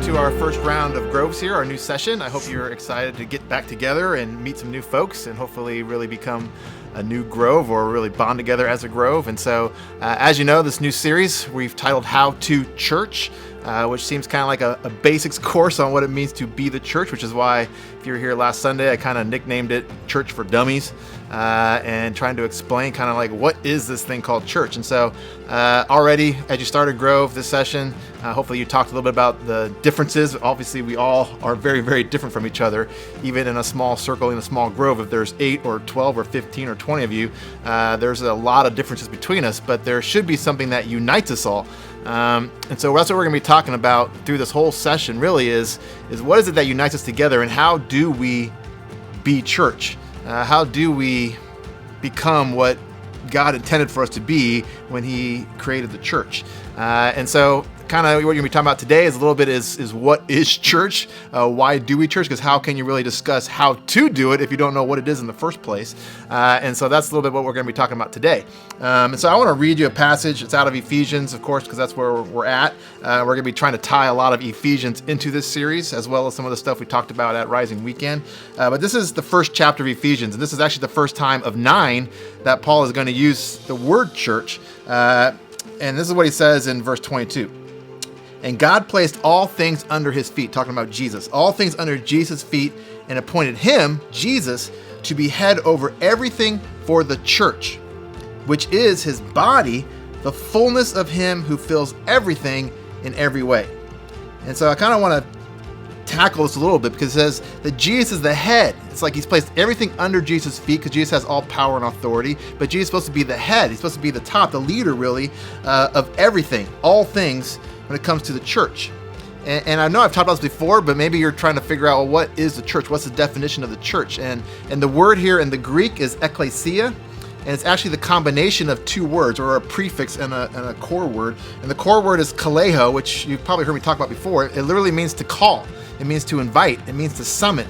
to our first round of Groves here, our new session. I hope you're excited to get back together and meet some new folks and hopefully really become a new Grove or really bond together as a Grove. And so, as you know, this new series we've titled How to Church, which seems kind of like a basics course on what it means to be the church, which is why if you were here last Sunday, I kind of nicknamed it Church for Dummies, and trying to explain kind of like what is this thing called church. And so already as you started Grove this session, hopefully you talked a little bit about the differences. Obviously we all are very, very different from each other, even in a small circle, in a small Grove. If there's 8 or 12 or 15 or 20 of you, there's a lot of differences between us, but there should be something that unites us all. And so that's what we're going to be talking about through this whole session really is what is it that unites us together, and how do we be church? How do we become what God intended for us to be when He created the church? And so kind of what you're going to be talking about today is a little bit is what is church? Why do we church? Because how can you really discuss how to do it if you don't know what it is in the first place? And so that's a little bit what we're going to be talking about today. And so I want to read you a passage. It's out of Ephesians, of course, because that's where we're at. We're going to be trying to tie a lot of Ephesians into this series, as well as some of the stuff we talked about at Rising Weekend. But this is the first chapter of Ephesians, and this is actually the first time of 9 that Paul is going to use the word church. And this is what he says in verse 22. And God placed all things under His feet, talking about Jesus, all things under Jesus' feet, and appointed Him, Jesus, to be head over everything for the church, which is His body, the fullness of Him who fills everything in every way. And so I kind of want to tackle this a little bit because it says that Jesus is the head. It's like He's placed everything under Jesus' feet because Jesus has all power and authority, but Jesus is supposed to be the head. He's supposed to be the top, the leader really, of everything, all things when it comes to the church. And I know I've talked about this before, but maybe you're trying to figure out, well, what is the church? What's the definition of the church? And the word here in the Greek is ekklesia, and it's actually the combination of two words, or a prefix and a core word. And the core word is kaleo, which you've probably heard me talk about before. It literally means to call. It means to invite. It means to summon.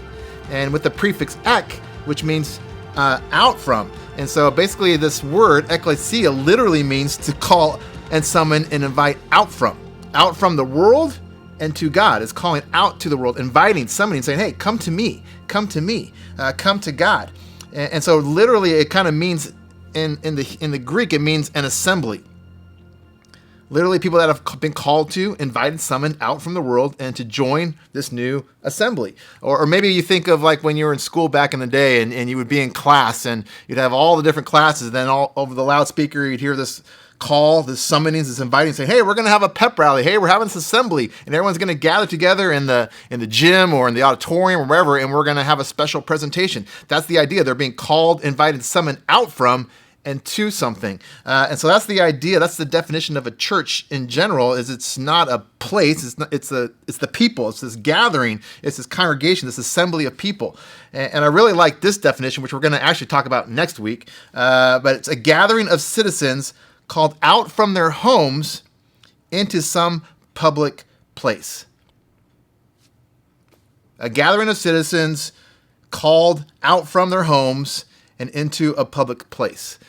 And with the prefix ek, which means out from. And so basically this word, ekklesia, literally means to call and summon and invite out from. Out from the world and to God. It's calling out to the world, inviting, summoning, saying, hey, come to me, come to God. And so literally it kind of means in the Greek, it means an assembly. Literally people that have been called to, invited, summoned out from the world and to join this new assembly. Or maybe you think of like when you were in school back in the day and you would be in class and you'd have all the different classes. Then all over the loudspeaker, you'd hear this call, this summonings, this inviting, saying, hey, we're going to have a pep rally. Hey, we're having this assembly, and everyone's going to gather together in the gym or in the auditorium or wherever, and we're going to have a special presentation. That's the idea. They're being called, invited, summoned out from and to something. And so that's the idea. That's the definition of a church in general, is it's not a place. It's the people. It's this gathering. It's this congregation, this assembly of people. And I really like this definition, which we're going to actually talk about next week. But it's a gathering of citizens called out from their homes into some public place. A gathering of citizens called out from their homes and into a public place.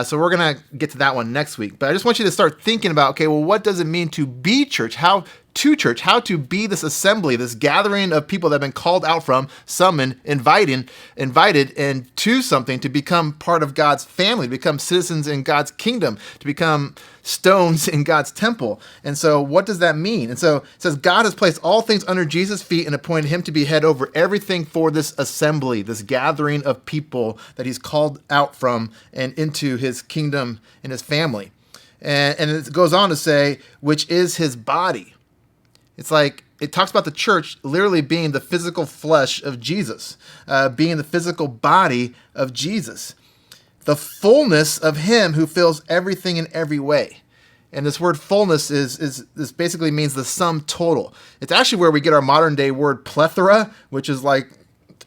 So we're going to get to that one next week. But I just want you to start thinking about, okay, well, what does it mean to be church? How to be this assembly, this gathering of people that have been called out from, summoned, invited, and to something, to become part of God's family, to become citizens in God's kingdom, to become stones in God's temple. And so what does that mean? And so it says, God has placed all things under Jesus' feet and appointed Him to be head over everything for this assembly, this gathering of people that He's called out from and into His kingdom and His family. And it goes on to say, which is His body. It's like, it talks about the church literally being the physical flesh of Jesus, being the physical body of Jesus, the fullness of Him who fills everything in every way. And this word fullness this basically means the sum total. It's actually where we get our modern day word plethora, which is like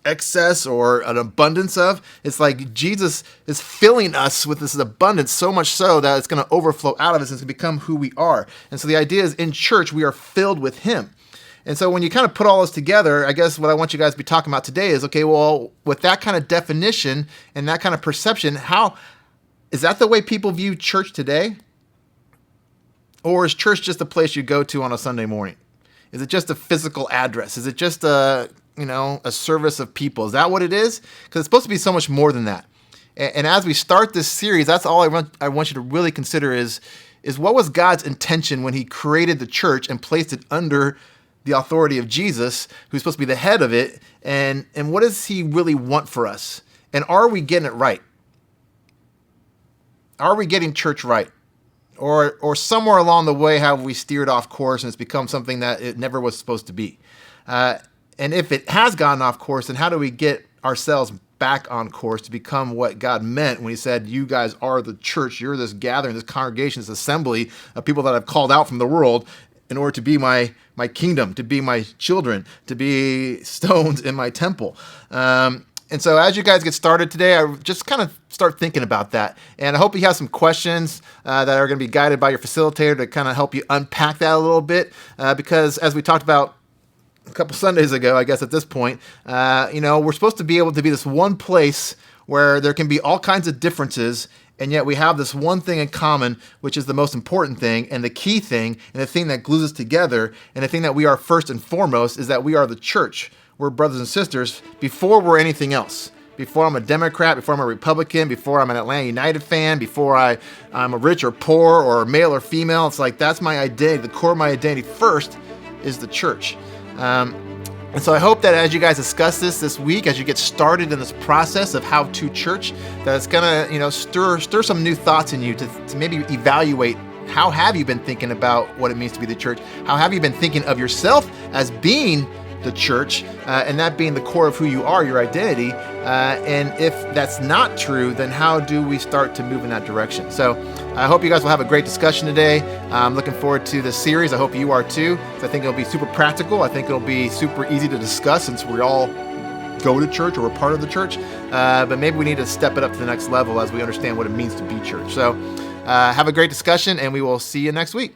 excess or an abundance of. It's like Jesus is filling us with this abundance, so much so that it's going to overflow out of us and it's going to become who we are. And so the idea is in church, we are filled with Him. And so when you kind of put all this together, I guess what I want you guys to be talking about today is, okay, well, with that kind of definition and that kind of perception, how is that the way people view church today? Or is church just a place you go to on a Sunday morning? Is it just a physical address? Is it just a service of people? Is that what it is? Because it's supposed to be so much more than that. And as we start this series, that's all I want you to really consider is what was God's intention when he created the church and placed it under the authority of Jesus, who's supposed to be the head of it, and what does he really want for us? And are we getting it right? Are we getting church right? Or somewhere along the way have we steered off course and it's become something that it never was supposed to be? And if it has gotten off course, then how do we get ourselves back on course to become what God meant when he said, you guys are the church, you're this gathering, this congregation, this assembly of people that I've called out from the world in order to be my kingdom, to be my children, to be stones in my temple. And so as you guys get started today, I just kind of start thinking about that. And I hope you have some questions that are going to be guided by your facilitator to kind of help you unpack that a little bit. Because as we talked about a couple Sundays ago, I guess at this point, we're supposed to be able to be this one place where there can be all kinds of differences, and yet we have this one thing in common, which is the most important thing and the key thing and the thing that glues us together. And the thing that we are first and foremost is that we are the church. We're brothers and sisters before we're anything else. Before I'm a Democrat, before I'm a Republican, before I'm an Atlanta United fan, before I'm a rich or poor or male or female, it's like that's my identity. The core of my identity first is the church. And so I hope that as you guys discuss this week, as you get started in this process of how to church, that it's gonna stir some new thoughts in you to maybe evaluate how have you been thinking about what it means to be the church? How have you been thinking of yourself as being the church, and that being the core of who you are, your identity. And if that's not true, then how do we start to move in that direction? So I hope you guys will have a great discussion today. I'm looking forward to this series. I hope you are too. So I think it'll be super practical. I think it'll be super easy to discuss since we all go to church or we're part of the church. But maybe we need to step it up to the next level as we understand what it means to be church. So have a great discussion, and we will see you next week.